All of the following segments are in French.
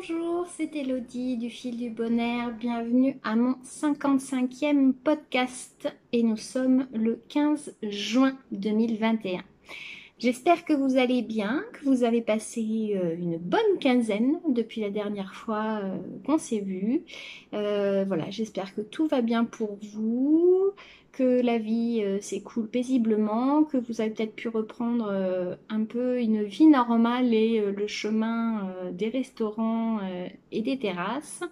Bonjour, c'est Elodie du Fil du Bonheur. Bienvenue à mon 55e podcast et nous sommes le 15 juin 2021. J'espère que vous allez bien, que vous avez passé une bonne quinzaine depuis la dernière fois qu'on s'est vu. Voilà, j'espère que tout va bien pour vous, que la vie s'écoule paisiblement, que vous avez peut-être pu reprendre un peu une vie normale et le chemin des restaurants et des terrasses.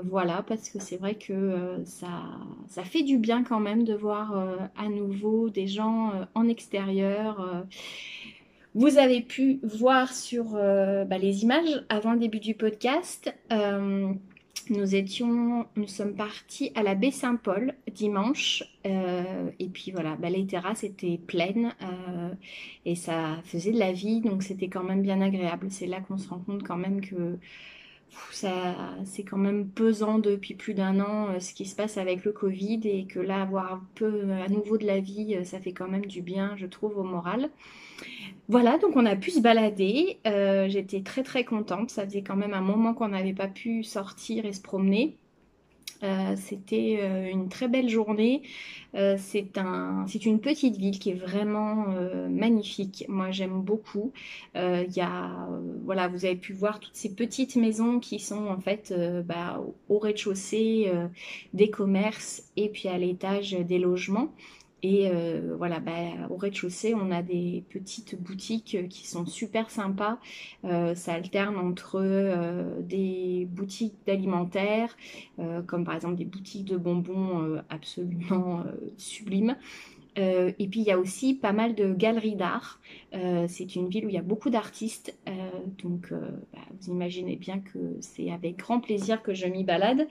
Voilà, parce que c'est vrai que ça fait du bien quand même de voir à nouveau des gens en extérieur. Vous avez pu voir sur les images avant le début du podcast. Nous sommes partis à la baie Saint-Paul dimanche et puis voilà, les terrasses étaient pleines et ça faisait de la vie, donc c'était quand même bien agréable. C'est là qu'on se rend compte quand même que ça, c'est quand même pesant depuis plus d'un an ce qui se passe avec le Covid et que là, avoir un peu à nouveau de la vie, ça fait quand même du bien, je trouve, au moral. Voilà, donc on a pu se balader. J'étais très très contente. Ça faisait quand même un moment qu'on n'avait pas pu sortir et se promener. C'était une très belle journée. C'est une petite ville qui est vraiment magnifique. Moi, j'aime beaucoup. Voilà, vous avez pu voir toutes ces petites maisons qui sont en fait au rez-de-chaussée des commerces et puis à l'étage des logements. Et voilà, au rez-de-chaussée, on a des petites boutiques qui sont super sympas. Ça alterne entre des boutiques d'alimentaire, comme par exemple des boutiques de bonbons absolument sublimes. Et puis il y a aussi pas mal de galeries d'art. C'est une ville où il y a beaucoup d'artistes, vous imaginez bien que c'est avec grand plaisir que je m'y balade.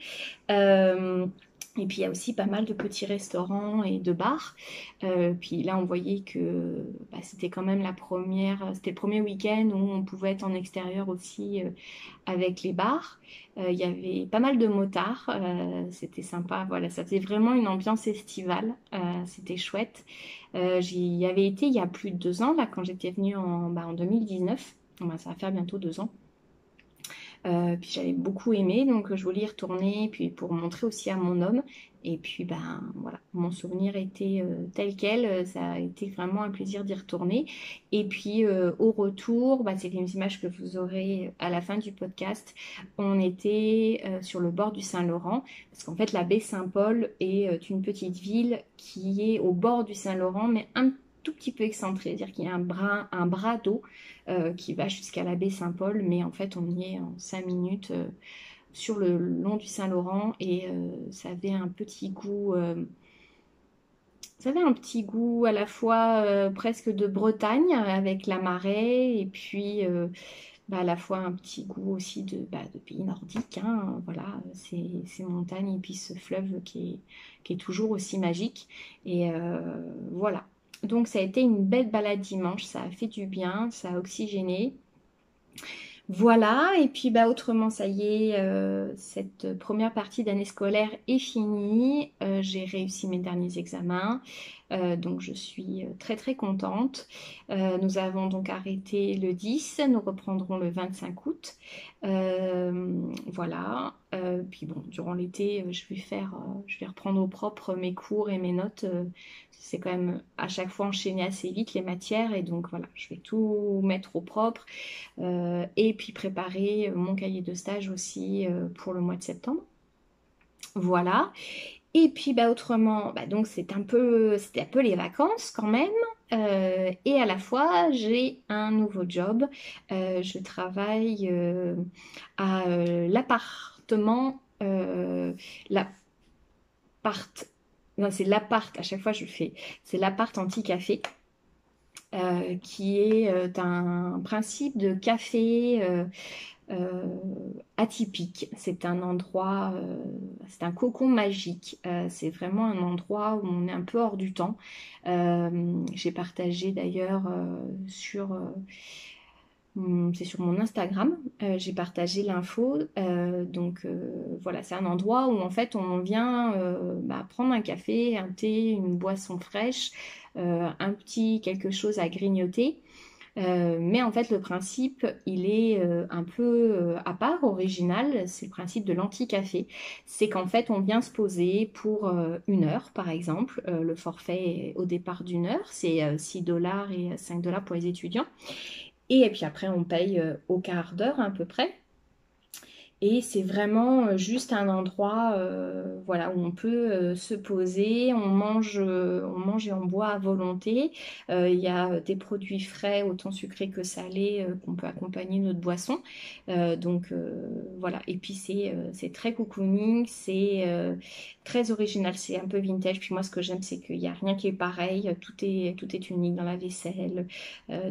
Et puis il y a aussi pas mal de petits restaurants et de bars. Puis là on voyait que c'était quand même c'était le premier week-end où on pouvait être en extérieur aussi avec les bars. Il y avait pas mal de motards, c'était sympa. Voilà, ça faisait vraiment une ambiance estivale, c'était chouette. J'y avais été il y a plus de 2 ans là quand j'étais venue en 2019. Ça va faire bientôt 2 ans. Puis j'avais beaucoup aimé, donc je voulais y retourner, puis pour montrer aussi à mon homme. Et puis voilà, mon souvenir était tel quel, ça a été vraiment un plaisir d'y retourner. Et puis au retour, c'est les images que vous aurez à la fin du podcast. On était sur le bord du Saint-Laurent, parce qu'en fait la baie Saint-Paul est une petite ville qui est au bord du Saint-Laurent, mais un tout petit peu excentré, c'est-à-dire qu'il y a un bras d'eau qui va jusqu'à la baie Saint-Paul, mais en fait on y est en 5 minutes sur le long du Saint-Laurent et ça avait un petit goût à la fois presque de Bretagne avec la Marée et puis à la fois un petit goût aussi de pays nordiques, hein, voilà, ces montagnes et puis ce fleuve qui est toujours aussi magique. Et voilà. Donc ça a été une belle balade dimanche, ça a fait du bien, ça a oxygéné. Voilà, et puis autrement, ça y est, cette première partie d'année scolaire est finie. J'ai réussi mes derniers examens, donc je suis très très contente. Nous avons donc arrêté le 10, nous reprendrons le 25 août. Voilà, puis bon, durant l'été, je vais reprendre au propre mes cours et mes notes. C'est quand même à chaque fois enchaîné assez vite les matières, et donc voilà, je vais tout mettre au propre. Et puis préparer mon cahier de stage aussi pour le mois de septembre. Voilà. Et puis autrement, donc c'était un peu les vacances quand même. Et à la fois, j'ai un nouveau job. Je travaille à l'appartement. L'appart. Non, c'est l'appart. À chaque fois, je fais. C'est l'appart anti-café. Qui est un principe de café atypique. C'est un endroit, c'est un cocon magique. C'est vraiment un endroit où on est un peu hors du temps. J'ai partagé d'ailleurs c'est sur mon Instagram, j'ai partagé l'info. Voilà, c'est un endroit où en fait on vient prendre un café, un thé, une boisson fraîche, un petit quelque chose à grignoter. Mais en fait, le principe, il est un peu à part, original. C'est le principe de l'anti-café. C'est qu'en fait, on vient se poser pour 1 heure, par exemple. Le forfait est au départ d'1 heure. C'est 6 dollars et 5 dollars pour les étudiants. Et puis après, on paye au quart d'heure à peu près. Et c'est vraiment juste un endroit voilà, où on peut se poser, on mange et on boit à volonté. Il y a des produits frais, autant sucrés que salés, qu'on peut accompagner notre boisson. Voilà, et puis c'est très cocooning, c'est très original, c'est un peu vintage. Puis moi, ce que j'aime, c'est qu'il n'y a rien qui est pareil, tout est unique dans la vaisselle,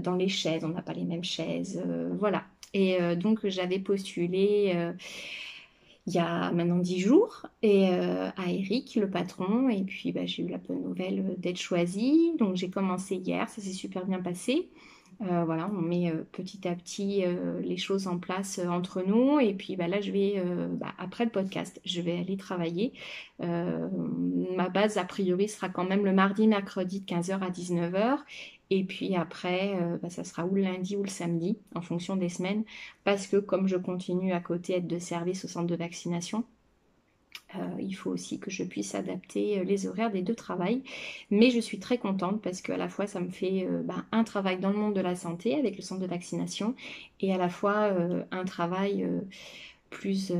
dans les chaises, on n'a pas les mêmes chaises, voilà. Et donc, j'avais postulé il y a maintenant 10 jours à Eric, le patron. Et puis, bah, j'ai eu la bonne nouvelle d'être choisie. Donc, j'ai commencé hier, ça s'est super bien passé. Voilà, on met petit à petit les choses en place entre nous. Et puis bah, là, après le podcast, je vais aller travailler. Euh, Ma base, a priori, sera quand même le mardi, mercredi de 15 heures à 19 heures. Et puis après, bah, ça sera ou le lundi ou le samedi, en fonction des semaines. Parce que comme je continue à côté être de service au centre de vaccination, il faut aussi que je puisse adapter les horaires des deux travails. Mais je suis très contente parce qu'à la fois, ça me fait un travail dans le monde de la santé avec le centre de vaccination et à la fois un travail plus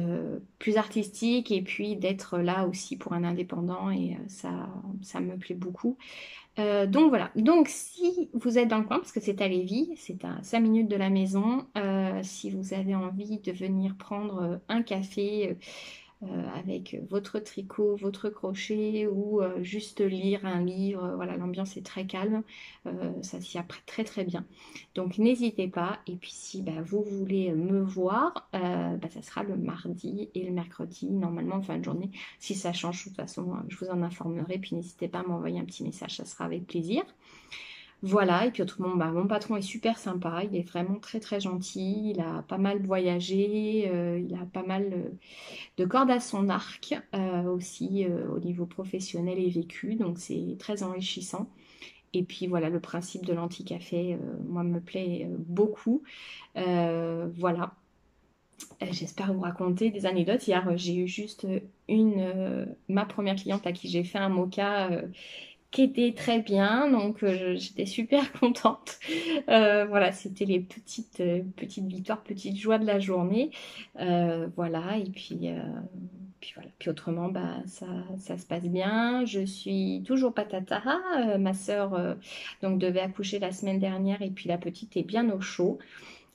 artistique et puis d'être là aussi pour un indépendant et ça me plaît beaucoup. Donc voilà, donc si vous êtes dans le coin, parce que c'est à Lévis, c'est à 5 minutes de la maison, si vous avez envie de venir prendre un café avec votre tricot, votre crochet ou juste lire un livre. Voilà, l'ambiance est très calme, ça s'y apprête très très bien. Donc n'hésitez pas. Et puis si bah, vous voulez me voir, ça sera le mardi et le mercredi, normalement en fin de journée. Si ça change, de toute façon, je vous en informerai. Puis n'hésitez pas à m'envoyer un petit message, ça sera avec plaisir. Voilà, et puis autrement, bah, mon patron est super sympa, il est vraiment très très gentil, il a pas mal voyagé, il a pas mal de cordes à son arc aussi au niveau professionnel et vécu, donc c'est très enrichissant. Et puis voilà, le principe de l'anti-café, moi, me plaît beaucoup. Voilà. J'espère vous raconter des anecdotes. Hier, j'ai eu juste ma première cliente à qui j'ai fait un mocha qui était très bien, donc j'étais super contente. Voilà, c'était les petites victoires, petites joies de la journée. Voilà, et puis voilà. Puis autrement, bah, ça se passe bien. Je suis toujours patata. Ma sœur donc devait accoucher la semaine dernière et puis la petite est bien au chaud.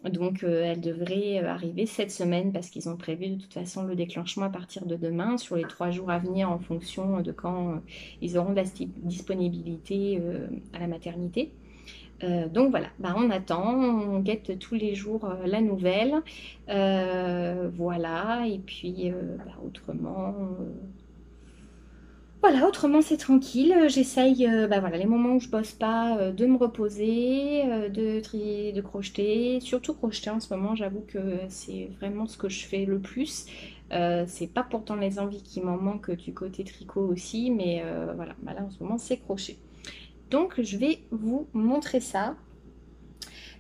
Donc, elle devrait arriver cette semaine parce qu'ils ont prévu de toute façon le déclenchement à partir de demain sur les 3 jours à venir en fonction de quand ils auront de la disponibilité à la maternité. Donc voilà, bah, on attend, on guette tous les jours la nouvelle. Voilà, et puis autrement. Voilà, autrement c'est tranquille. J'essaye, voilà, les moments où je bosse pas, de me reposer, de trier, de crocheter. Surtout crocheter en ce moment, j'avoue que c'est vraiment ce que je fais le plus. C'est pas pourtant les envies qui m'en manquent du côté tricot aussi, mais voilà, bah là en ce moment c'est crochet. Donc je vais vous montrer ça.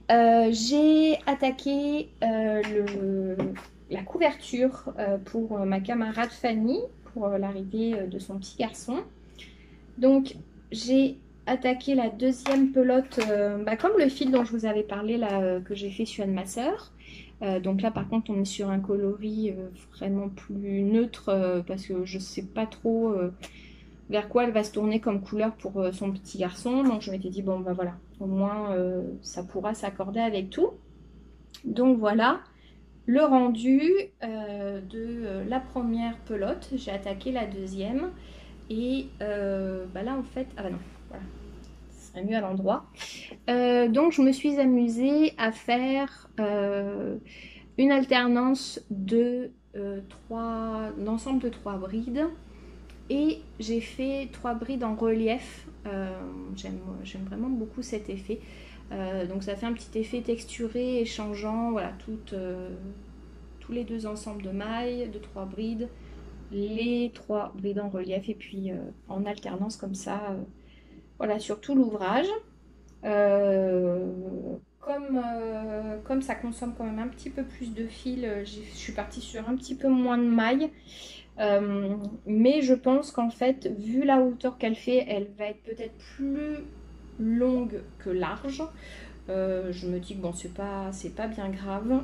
J'ai attaqué la couverture pour ma camarade Fanny pour l'arrivée de son petit garçon. Donc j'ai attaqué la deuxième pelote comme le fil dont je vous avais parlé là que j'ai fait sur Anne ma sœur. Donc là par contre on est sur un coloris vraiment plus neutre parce que je sais pas trop vers quoi elle va se tourner comme couleur pour son petit garçon. Donc je m'étais dit bon bah voilà, au moins ça pourra s'accorder avec tout. Donc voilà le rendu de la première pelote. J'ai attaqué la deuxième et là en fait, ah bah non, voilà, ce serait mieux à l'endroit. Donc je me suis amusée à faire une alternance d'ensemble de 3 brides. Et j'ai fait 3 brides en relief. J'aime vraiment beaucoup cet effet. Donc ça fait un petit effet texturé et changeant. Voilà, tous les 2 ensembles de mailles, de 3 brides. Les 3 brides en relief et puis en alternance comme ça. Voilà, sur tout l'ouvrage. comme ça consomme quand même un petit peu plus de fil, je suis partie sur un petit peu moins de mailles. Mais je pense qu'en fait, vu la hauteur qu'elle fait, elle va être peut-être plus longue que large. Je me dis que bon, c'est pas bien grave.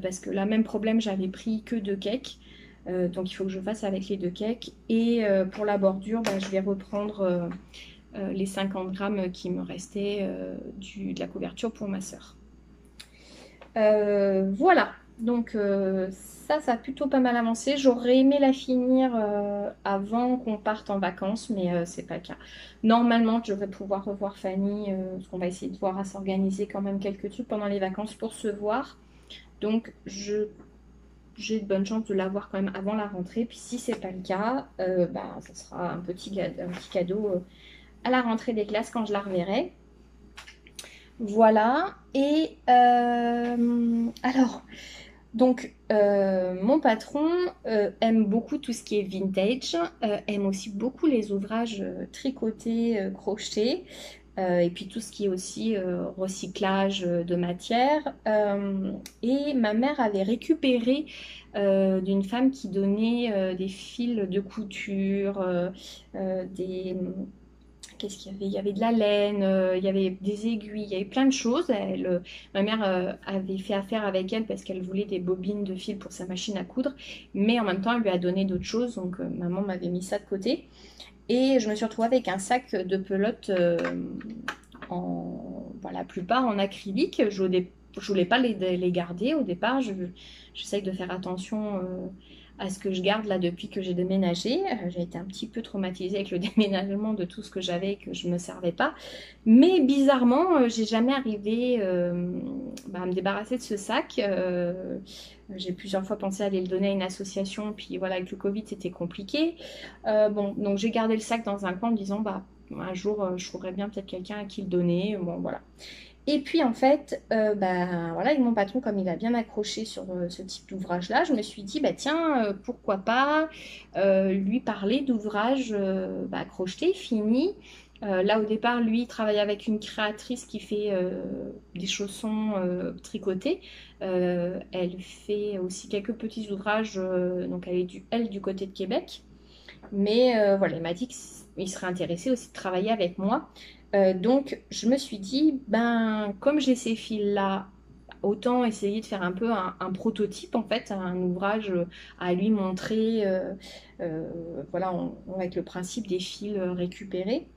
Parce que là, même problème, j'avais pris que 2 cakes. Donc il faut que je fasse avec les 2 cakes. Et pour la bordure, bah, je vais reprendre les 50 grammes qui me restaient de la couverture pour ma sœur. Voilà, donc ça a plutôt pas mal avancé. J'aurais aimé la finir avant qu'on parte en vacances, mais c'est pas le cas. Normalement, je vais pouvoir revoir Fanny, parce qu'on va essayer de voir à s'organiser quand même quelques trucs pendant les vacances pour se voir. Donc j'ai de bonnes chances de l'avoir quand même avant la rentrée. Puis si c'est pas le cas, bah, ça sera un petit cadeau à la rentrée des classes quand je la reverrai. Voilà. Et alors, donc mon patron aime beaucoup tout ce qui est vintage, aime aussi beaucoup les ouvrages tricotés, crochetés, et puis tout ce qui est aussi recyclage de matière. Et ma mère avait récupéré d'une femme qui donnait des fils de couture, des qu'est-ce qu'il y avait? Il y avait de la laine, il y avait des aiguilles, il y avait plein de choses. Ma mère avait fait affaire avec elle parce qu'elle voulait des bobines de fil pour sa machine à coudre, mais en même temps, elle lui a donné d'autres choses, donc maman m'avait mis ça de côté. Et je me suis retrouvée avec un sac de pelote pour la plupart en acrylique. Je voulais pas les garder au départ. J'essaye de faire attention à ce que je garde là depuis que j'ai déménagé. J'ai été un petit peu traumatisée avec le déménagement de tout ce que j'avais et que je ne me servais pas. Mais bizarrement, j'ai jamais arrivé à me débarrasser de ce sac. J'ai plusieurs fois pensé à aller le donner à une association, puis voilà, avec le Covid, c'était compliqué. Bon, donc j'ai gardé le sac dans un coin en me disant, bah, un jour, je trouverais bien peut-être quelqu'un à qui le donner. Bon, voilà. Et puis en fait, bah, voilà, avec mon patron, comme il a bien accroché sur ce type d'ouvrage-là, je me suis dit, bah, tiens, pourquoi pas lui parler d'ouvrages bah, crochetés, finis. Là, au départ, lui, il travaille avec une créatrice qui fait des chaussons tricotés. Elle fait aussi quelques petits ouvrages, donc elle est du côté de Québec. Mais voilà, il m'a dit qu'il serait intéressé aussi de travailler avec moi. Donc, je me suis dit, ben, comme j'ai ces fils-là, autant essayer de faire un peu un prototype, en fait, un ouvrage à lui montrer, voilà, avec le principe des fils récupérés.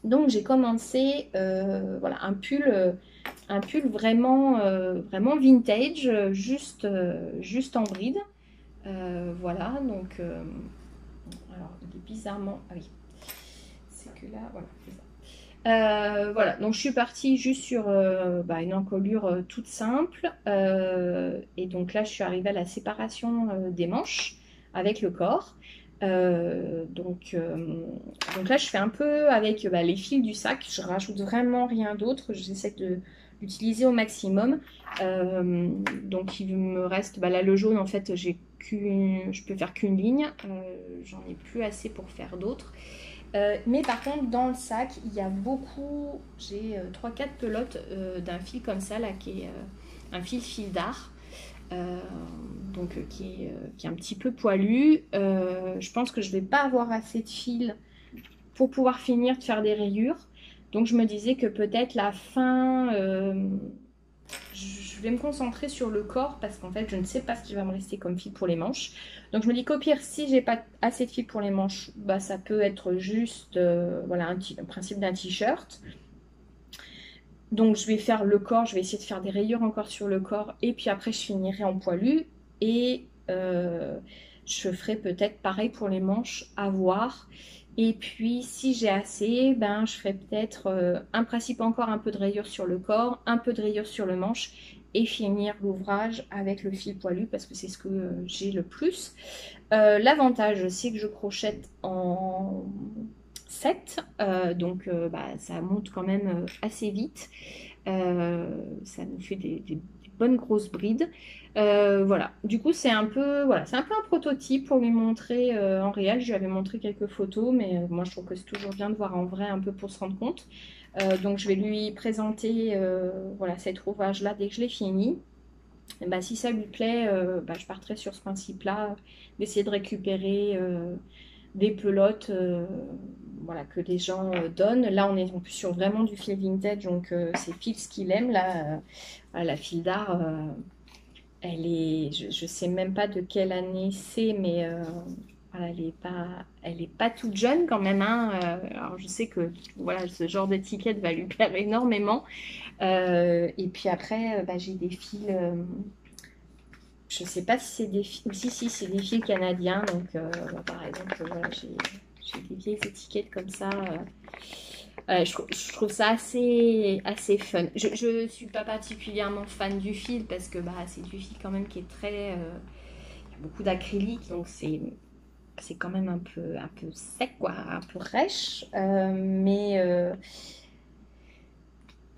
Donc, j'ai commencé, voilà, un pull vraiment, vraiment vintage, juste en bride. Voilà, donc, alors, il est bizarrement, ah oui, c'est que là, voilà, c'est ça. Voilà, donc je suis partie juste sur bah, une encolure toute simple. Et donc là, je suis arrivée à la séparation des manches avec le corps. Donc là, je fais un peu avec bah, les fils du sac. Je rajoute vraiment rien d'autre. J'essaie de l'utiliser au maximum. Donc il me reste, bah, là le jaune, en fait, je peux faire qu'une ligne. J'en ai plus assez pour faire d'autres. Mais par contre, dans le sac, il y a beaucoup, j'ai 3-4 pelotes d'un fil comme ça, là, qui est un fil d'art, donc qui est un petit peu poilu. Je pense que je vais pas avoir assez de fil pour pouvoir finir de faire des rayures. Donc je me disais que peut-être la fin, je vais me concentrer sur le corps parce qu'en fait, je ne sais pas ce qui va me rester comme fil pour les manches. Donc, je me dis qu'au pire, si j'ai pas assez de fil pour les manches, bah, ça peut être juste voilà, un principe d'un t-shirt. Donc, je vais faire le corps, je vais essayer de faire des rayures encore sur le corps et puis après, je finirai en poilu et je ferai peut-être pareil pour les manches à voir. Et puis, si j'ai assez, ben, je ferai peut-être un principe encore un peu de rayures sur le corps, un peu de rayures sur le manche et finir l'ouvrage avec le fil poilu parce que c'est ce que j'ai le plus. L'avantage, c'est que je crochette en 7, donc bah, ça monte quand même assez vite. Ça nous fait des bonnes grosses brides. Voilà, du coup c'est un peu voilà, c'est un peu un prototype pour lui montrer en réel. Je lui avais montré quelques photos, mais moi je trouve que c'est toujours bien de voir en vrai un peu pour se rendre compte. Donc je vais lui présenter voilà, cet ouvrage-là dès que je l'ai fini. Et bah, si ça lui plaît, bah, je partirai sur ce principe-là, d'essayer de récupérer des pelotes voilà, que les gens donnent. Là, on est en plus sur vraiment du fil vintage, donc c'est pile ce qu'il aime. Là, la file d'art, elle est, je sais même pas de quelle année c'est, mais voilà, elle est pas toute jeune quand même, hein. Alors je sais que voilà, ce genre d'étiquette va lui plaire énormément. Et puis après, bah, j'ai des fils. Je sais pas si c'est des fils. Si, c'est des fils canadiens. Donc, bah, par exemple, voilà, j'ai des vieilles étiquettes comme ça. Je trouve ça assez fun. Je suis pas particulièrement fan du fil parce que bah, c'est du fil quand même qui est très. Il y a beaucoup d'acrylique, donc c'est quand même un peu sec, quoi, un peu rêche. Mais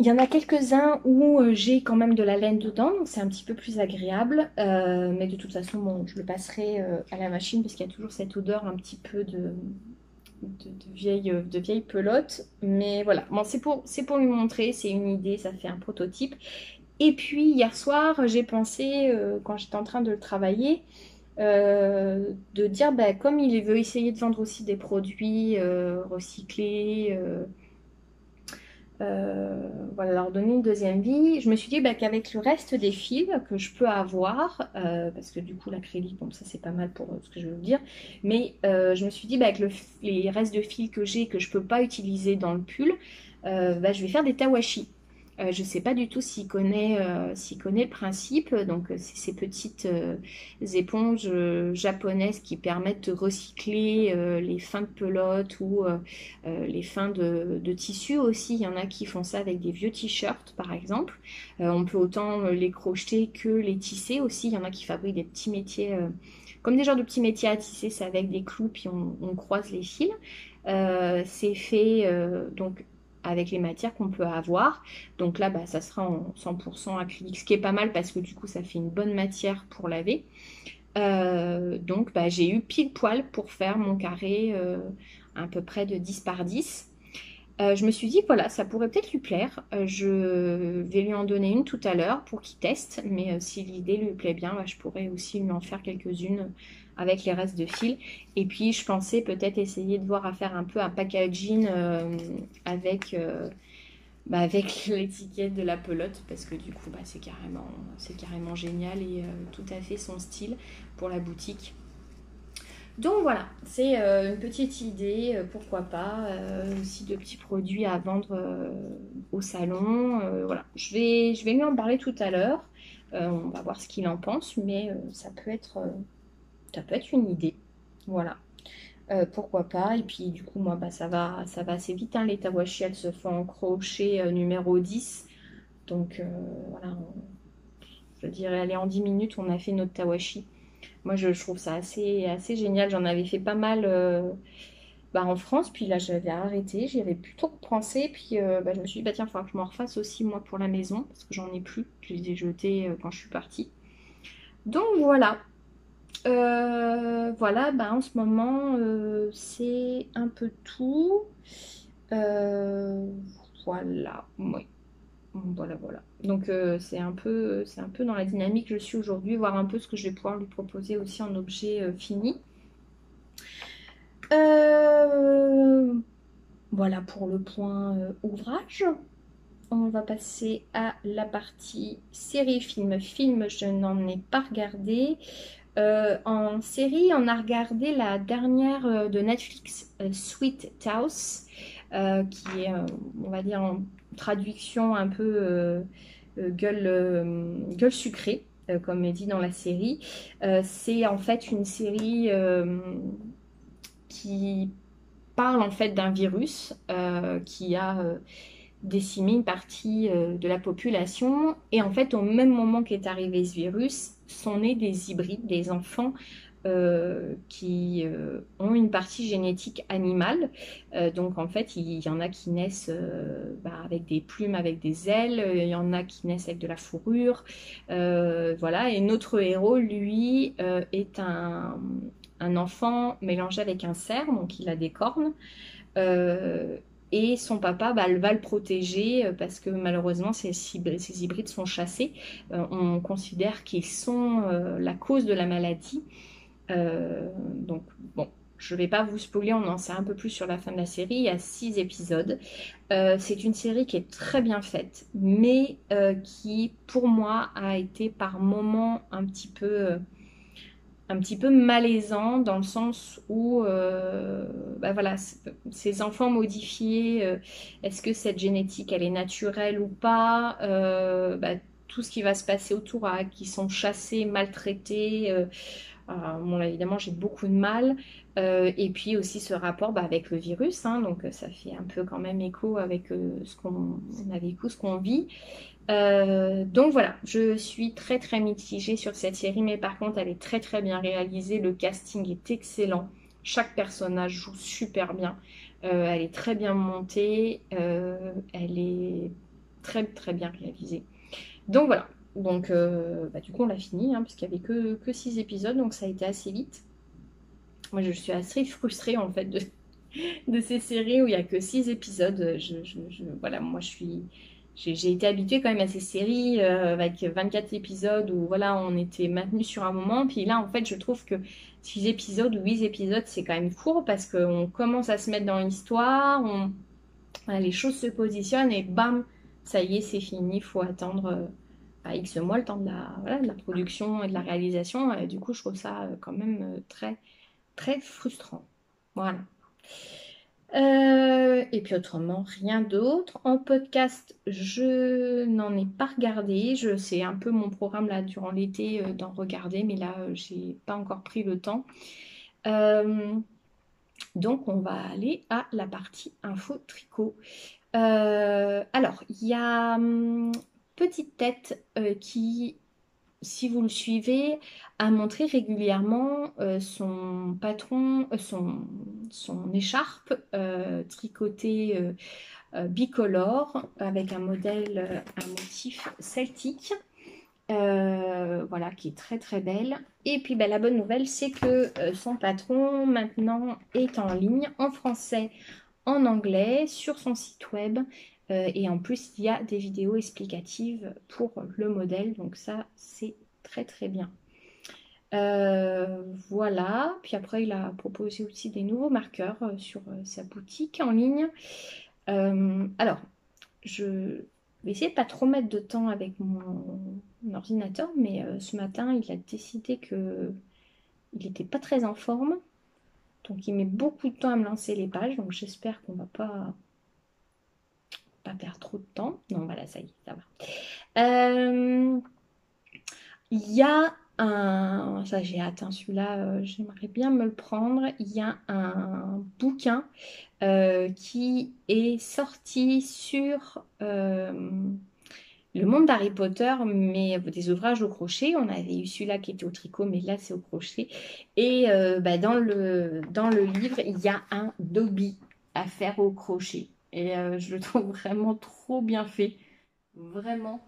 il y en a quelques-uns où j'ai quand même de la laine dedans, donc c'est un petit peu plus agréable. Mais de toute façon, bon, je le passerai à la machine parce qu'il y a toujours cette odeur un petit peu de vieille pelote. Mais voilà, bon, c'est pour lui montrer, c'est une idée, ça fait un prototype. Et puis hier soir, j'ai pensé, quand j'étais en train de le travailler, de dire, bah, comme il veut essayer de vendre aussi des produits recyclés, voilà, leur donner une deuxième vie. Je me suis dit bah, qu'avec le reste des fils que je peux avoir, parce que du coup l'acrylique, bon ça c'est pas mal pour ce que je veux dire, mais je me suis dit bah, avec les restes de fils que j'ai que je peux pas utiliser dans le pull, bah, je vais faire des tawashi. Je ne sais pas du tout s'il connaît le principe. Donc, c'est ces petites éponges japonaises qui permettent de recycler les fins de pelote ou les fins de tissu aussi. Il y en a qui font ça avec des vieux t-shirts, par exemple. On peut autant les crocheter que les tisser aussi. Il y en a qui fabriquent des petits métiers, comme des genres de petits métiers à tisser. C'est avec des clous, puis on croise les fils. C'est fait donc avec les matières qu'on peut avoir. Donc là, bah, ça sera en 100% acrylique, ce qui est pas mal parce que du coup, ça fait une bonne matière pour laver. Donc, bah, j'ai eu pile poil pour faire mon carré à peu près de 10 par 10. Je me suis dit, voilà, ça pourrait peut-être lui plaire. Je vais lui en donner une tout à l'heure pour qu'il teste. Mais si l'idée lui plaît bien, bah, je pourrais aussi lui en faire quelques-unes avec les restes de fil. Et puis, je pensais peut-être essayer de voir à faire un peu un packaging avec, bah, avec l'étiquette de la pelote. Parce que du coup, bah, c'est carrément génial et tout à fait son style pour la boutique. Donc voilà, c'est une petite idée, pourquoi pas, aussi de petits produits à vendre au salon. Voilà, je vais lui en parler tout à l'heure. On va voir ce qu'il en pense, mais ça peut être une idée. Voilà. Pourquoi pas. Et puis du coup, moi, bah, ça va assez vite, hein. Les tawashi, elles se font en crochet numéro 10. Donc voilà, je dirais, allez, en 10 minutes, on a fait notre tawashi. Moi, je trouve ça assez génial. J'en avais fait pas mal bah, en France, puis là, j'avais arrêté. J'y avais plus trop pensé. Puis bah, je me suis dit, bah, tiens, il faudra que je m'en refasse aussi, moi, pour la maison, parce que j'en ai plus. Je les ai jetés quand je suis partie. Donc voilà. Voilà, bah, en ce moment, c'est un peu tout. Euh, voilà, oui. Voilà. Donc c'est un peu dans la dynamique que je suis aujourd'hui, voir un peu ce que je vais pouvoir lui proposer aussi en objet fini. Euh, voilà pour le point ouvrage. On va passer à la partie série film. Film, je n'en ai pas regardé. En série, on a regardé la dernière de Netflix, Sweet House, qui est, on va dire, en traduction un peu gueule sucrée, comme est dit dans la série. C'est en fait une série qui parle en fait d'un virus qui a décimé une partie de la population. Et en fait, au même moment qu'est arrivé ce virus, sont nés des hybrides, des enfants qui ont une partie génétique animale. Donc en fait, il y en a qui naissent bah, avec des plumes, avec des ailes, il y en a qui naissent avec de la fourrure. Voilà, et notre héros, lui, est un enfant mélangé avec un cerf, donc il a des cornes. Euh, et son papa bah, va le protéger parce que malheureusement ces hybrides sont chassés. On considère qu'ils sont la cause de la maladie. Donc bon, je ne vais pas vous spoiler, on en sait un peu plus sur la fin de la série. Il y a 6 épisodes. C'est une série qui est très bien faite, mais qui pour moi a été par moments un petit peu malaisant dans le sens où bah voilà, ces enfants modifiés, est-ce que cette génétique elle est naturelle ou pas? Bah, tout ce qui va se passer autour, qui sont chassés, maltraités. Bon, là, évidemment, j'ai beaucoup de mal. Et puis aussi ce rapport bah, avec le virus, hein, donc ça fait un peu quand même écho avec ce qu'on a vécu, ce qu'on vit. Donc voilà, je suis très très mitigée sur cette série, mais par contre elle est très très bien réalisée, le casting est excellent, chaque personnage joue super bien, elle est très bien montée, elle est très très bien réalisée. Donc voilà, donc bah, du coup on l'a fini, hein, parce qu'il n'y avait que 6 épisodes, donc ça a été assez vite. Moi je suis assez frustrée en fait de ces séries où il n'y a que 6 épisodes. Voilà, moi j'ai été habituée quand même à ces séries avec 24 épisodes où voilà, on était maintenu sur un moment. Puis là, en fait, je trouve que 6 épisodes ou 8 épisodes, c'est quand même court parce qu'on commence à se mettre dans l'histoire, voilà, les choses se positionnent et bam, ça y est, c'est fini. Il faut attendre X mois, le temps de voilà, de la production et de la réalisation. Et du coup, je trouve ça quand même très, très frustrant. Voilà. Et puis autrement, rien d'autre. En podcast, je n'en ai pas regardé. C'est un peu mon programme là durant l'été d'en regarder, mais là, j'ai pas encore pris le temps. Euh, donc, on va aller à la partie info tricot. Alors, il y a Petite Tête qui si vous le suivez, a montré régulièrement son patron, son écharpe tricotée bicolore avec un modèle, un motif celtique. Voilà, qui est très très belle. Et puis bah, la bonne nouvelle, c'est que son patron maintenant est en ligne en français, en anglais, sur son site web. Et en plus, il y a des vidéos explicatives pour le modèle. Donc ça, c'est très très bien. Voilà. Puis après, il a proposé aussi des nouveaux marqueurs sur sa boutique en ligne. Alors, je vais essayer de pas trop mettre de temps avec mon ordinateur, mais ce matin, il a décidé que il n'était pas très en forme. Donc, il met beaucoup de temps à me lancer les pages. Donc, j'espère qu'on va pas perdre trop de temps. Non, voilà, ça y est, ça va. Il y a ça j'ai hâte, hein, celui-là, j'aimerais bien me le prendre. Il y a un bouquin qui est sorti sur le monde d'Harry Potter, mais des ouvrages au crochet. On avait eu celui-là qui était au tricot, mais là c'est au crochet. Et bah, dans le livre, il y a un Dobby à faire au crochet. Et je le trouve vraiment trop bien fait. Vraiment.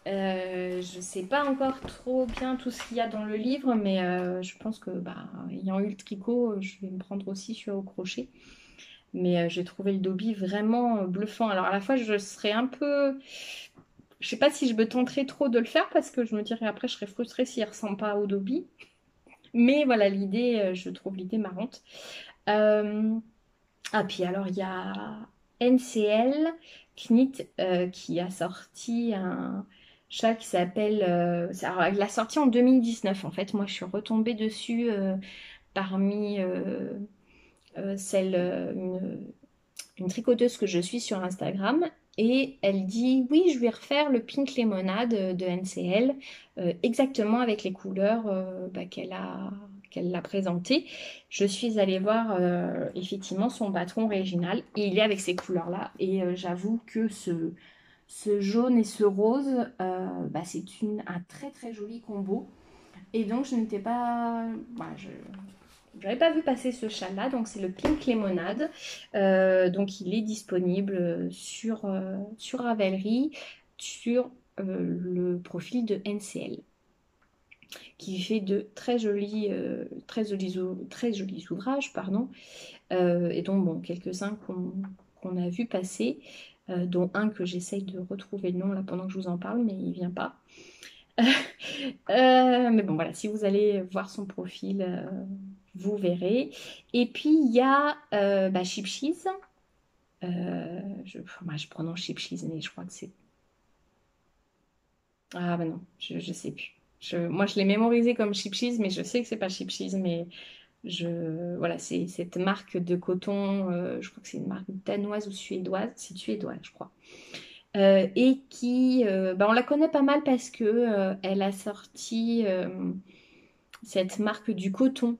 Je sais pas encore trop bien tout ce qu'il y a dans le livre, mais je pense que bah, ayant eu le tricot, je vais me prendre aussi celui au crochet. Mais j'ai trouvé le Dobby vraiment bluffant. Alors à la fois, je serais un peu... Je sais pas si je me tenterais trop de le faire parce que je me dirais après, je serais frustrée s'il ressemble pas au Dobby. Mais voilà, l'idée, je trouve l'idée marrante. Euh, Ah, puis alors, il y a NCL Knit qui a sorti un chat qui s'appelle... alors, elle l'a sorti en 2019 en fait. Moi, je suis retombée dessus parmi celle, une tricoteuse que je suis sur Instagram. Et elle dit, oui, je vais refaire le Pink Lemonade de NCL, exactement avec les couleurs bah, qu'elle a présentées. Je suis allée voir effectivement son patron original et il est avec ces couleurs-là. Et j'avoue que ce jaune et ce rose, bah, c'est un très très joli combo. Et donc je n'étais pas... Voilà, j'avais pas vu passer ce chat-là, donc c'est le Pink Lemonade. Donc il est disponible sur Ravelry, sur le profil de NCL, qui fait de très jolis ouvrages, pardon, et donc bon, quelques-uns qu'on a vu passer, dont un que j'essaye de retrouver le nom là pendant que je vous en parle, mais il vient pas. Mais bon, voilà, si vous allez voir son profil, vous verrez. Et puis, il y a Chip Cheese. Je prononce Chip Cheese, mais je crois que c'est... Ah, bah non, je sais plus. Moi, je l'ai mémorisé comme Chip Cheese, mais je sais que c'est pas Chip Cheese, mais voilà, c'est cette marque de coton, je crois que c'est une marque danoise ou suédoise. C'est suédois, je crois. Et qui, on la connaît pas mal parce que elle a sorti cette marque du coton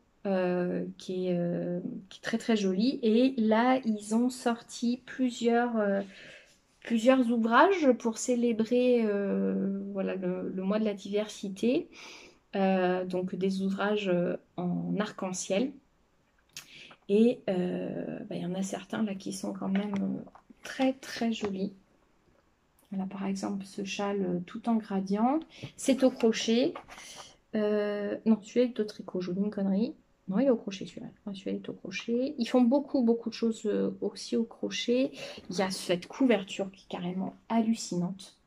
qui est très très jolie. Et là, ils ont sorti plusieurs ouvrages pour célébrer voilà, le mois de la diversité. Donc des ouvrages en arc-en-ciel. Et il y en a certains là qui sont quand même très très jolis. Voilà, par exemple, ce châle tout en gradient. C'est au crochet. Non, celui-là est au tricot. Je vous dis une connerie. Non, il est au crochet celui-là. Ouais, celui-là est au crochet. Ils font beaucoup, beaucoup de choses aussi au crochet. Il y a cette couverture qui est carrément hallucinante.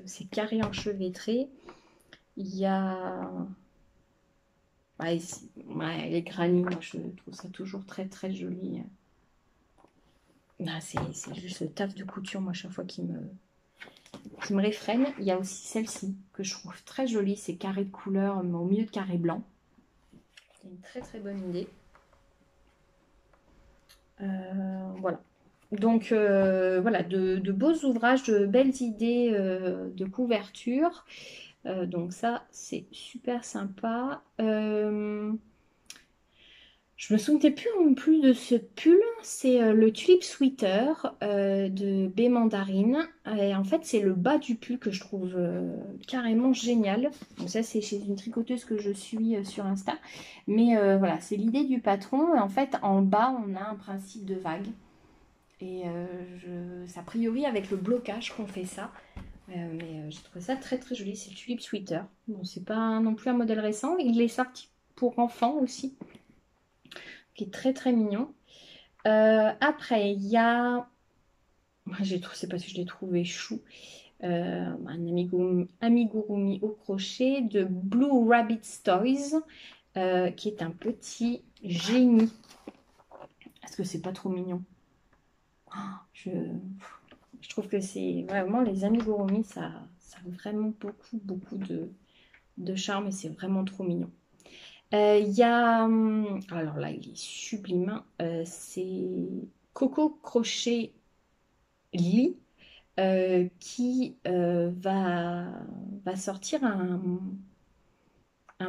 C'est carré enchevêtré. Il y a... Ouais, les granits, moi je trouve ça toujours très, très joli. Ah, c'est juste le taf de couture, moi, à chaque fois qui me réfrène. Il y a aussi celle-ci que je trouve très jolie. C'est carré de couleur, mais au milieu de carré blanc. C'est une très très bonne idée. Voilà. Donc voilà, de beaux ouvrages, de belles idées de couverture. Donc ça, c'est super sympa. Je me souvenais plus non plus de ce pull. C'est le Tulip Sweater de B Mandarine. Et en fait, c'est le bas du pull que je trouve carrément génial. Donc ça, c'est chez une tricoteuse que je suis sur Insta. Mais voilà, c'est l'idée du patron. Et en fait, en bas, on a un principe de vague. Et c'est a priori avec le blocage qu'on fait ça. Mais j'ai trouvé ça très très joli. C'est le Tulip Sweater. Bon, c'est pas non plus un modèle récent. Il est sorti pour enfants aussi, qui est très très mignon. Après, il y a... C'est parce que je l'ai trouvé chou. Un amigurumi au crochet de Blue Rabbit Toys, qui est un petit génie. Est-ce que c'est pas trop mignon? Oh, je trouve que c'est vraiment les amigurumi, ça a vraiment beaucoup, beaucoup de charme et c'est vraiment trop mignon. Il y a, alors là, il est sublime, hein. C'est Coco Crochet Lee qui va sortir un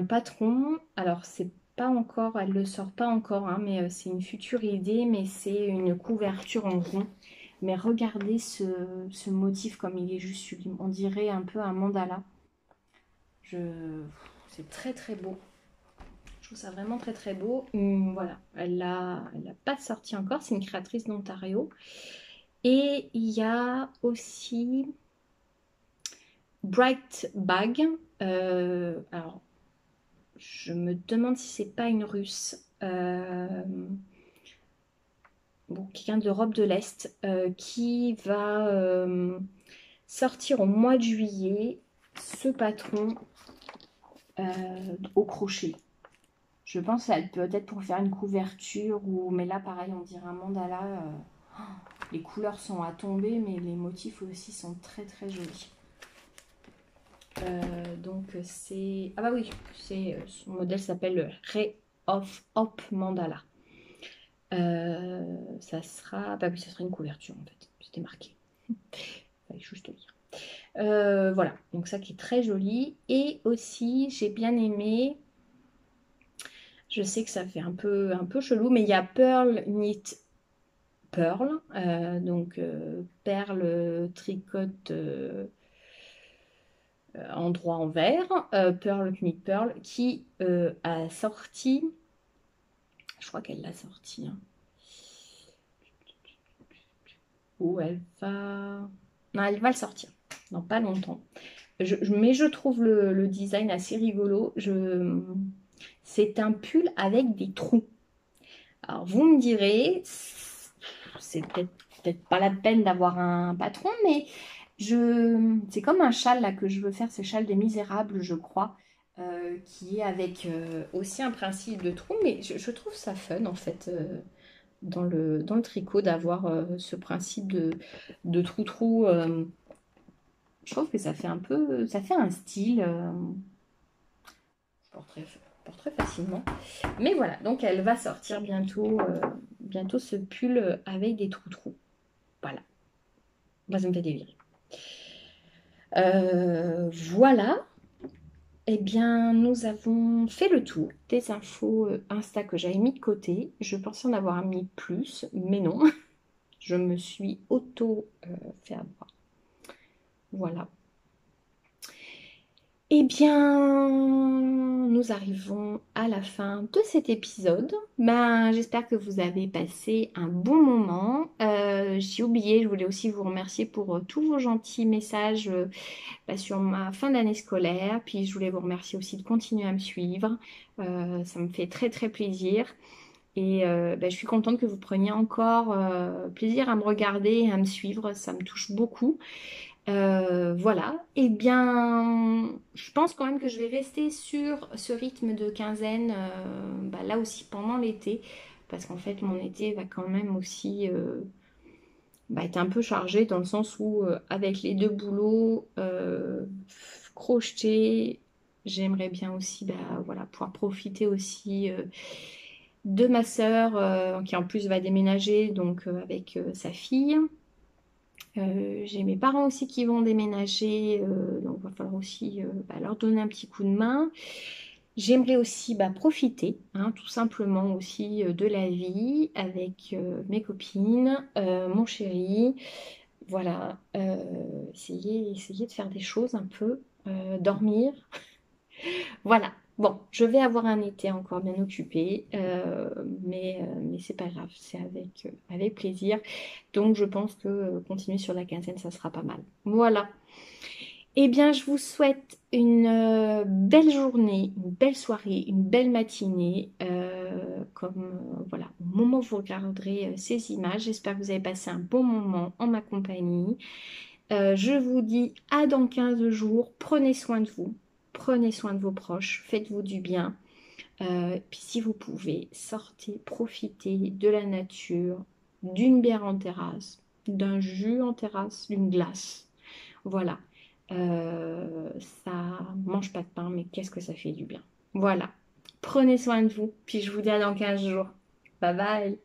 patron. Alors, c'est pas encore, elle le sort pas encore, hein, mais c'est une future idée, mais c'est une couverture en rond. Mais regardez ce motif comme il est juste sublime. On dirait un peu un mandala. C'est très très beau. Je trouve ça vraiment très très beau. Voilà, elle l'a pas sorti encore. C'est une créatrice d'Ontario. Et il y a aussi Bright Bag. Alors, je me demande si c'est pas une russe. Bon, quelqu'un d'Europe de l'Est qui va sortir au mois de juillet ce patron au crochet. Je pense qu'elle peut être pour faire une couverture mais là pareil on dirait un mandala. Les couleurs sont à tomber mais les motifs aussi sont très très jolis. Donc c'est... Ah bah oui, son modèle s'appelle Ray of Hop Mandala. Ça sera... Bah oui, ça sera une couverture en fait. C'était marqué. Fallait juste lire. Voilà, donc ça qui est très joli. Et aussi, j'ai bien aimé... Je sais que ça fait un peu chelou, mais il y a Pearl Knit Pearl. Donc perle tricote endroit envers. Pearl Knit Pearl qui a sorti... Je crois qu'elle l'a sorti. Hein. Où elle va... Non, elle va le sortir. Dans pas longtemps. Mais je trouve le design assez rigolo. C'est un pull avec des trous. Alors, vous me direz, c'est peut-être pas la peine d'avoir un patron, mais c'est comme un châle là que je veux faire, ce châle des Misérables, je crois, qui est avec aussi un principe de trou, mais je trouve ça fun en fait dans le tricot d'avoir ce principe de trou-trou. Je trouve que ça fait un peu, ça fait un style. Je porte très facilement. Mais voilà, donc elle va sortir bientôt ce pull avec des trous-trous. Voilà, moi ça me fait délirer. Voilà, eh bien nous avons fait le tour des infos Insta que j'avais mis de côté. Je pensais en avoir mis plus, mais non, je me suis fait avoir. Voilà. Eh bien, nous arrivons à la fin de cet épisode. Ben, j'espère que vous avez passé un bon moment. J'ai oublié, je voulais aussi vous remercier pour tous vos gentils messages sur ma fin d'année scolaire. Puis je voulais vous remercier aussi de continuer à me suivre. Ça me fait très très plaisir. Et je suis contente que vous preniez encore plaisir à me regarder et à me suivre. Ça me touche beaucoup. Voilà, eh bien, je pense quand même que je vais rester sur ce rythme de quinzaine, là aussi pendant l'été, parce qu'en fait, mon été va quand même aussi être un peu chargé dans le sens où, avec les deux boulots, crocheter, j'aimerais bien aussi, voilà, pouvoir profiter aussi de ma sœur, qui en plus va déménager, donc avec sa fille. J'ai mes parents aussi qui vont déménager, donc il va falloir aussi leur donner un petit coup de main. J'aimerais aussi profiter, hein, tout simplement aussi de la vie avec mes copines, mon chéri. Voilà, essayer de faire des choses un peu, dormir. Voilà. Bon, je vais avoir un été encore bien occupé, mais c'est pas grave, c'est avec plaisir. Donc je pense que continuer sur la quinzaine, ça sera pas mal. Voilà. Eh bien, je vous souhaite une belle journée, une belle soirée, une belle matinée. Comme voilà, au moment où vous regarderez ces images, j'espère que vous avez passé un bon moment en ma compagnie. Je vous dis à dans 15 jours. Prenez soin de vous, prenez soin de vos proches, faites-vous du bien. Puis si vous pouvez, sortez, profitez de la nature, d'une bière en terrasse, d'un jus en terrasse, d'une glace. Voilà. Ça mange pas de pain, mais qu'est-ce que ça fait du bien. Voilà. Prenez soin de vous, puis je vous dis à dans 15 jours. Bye bye.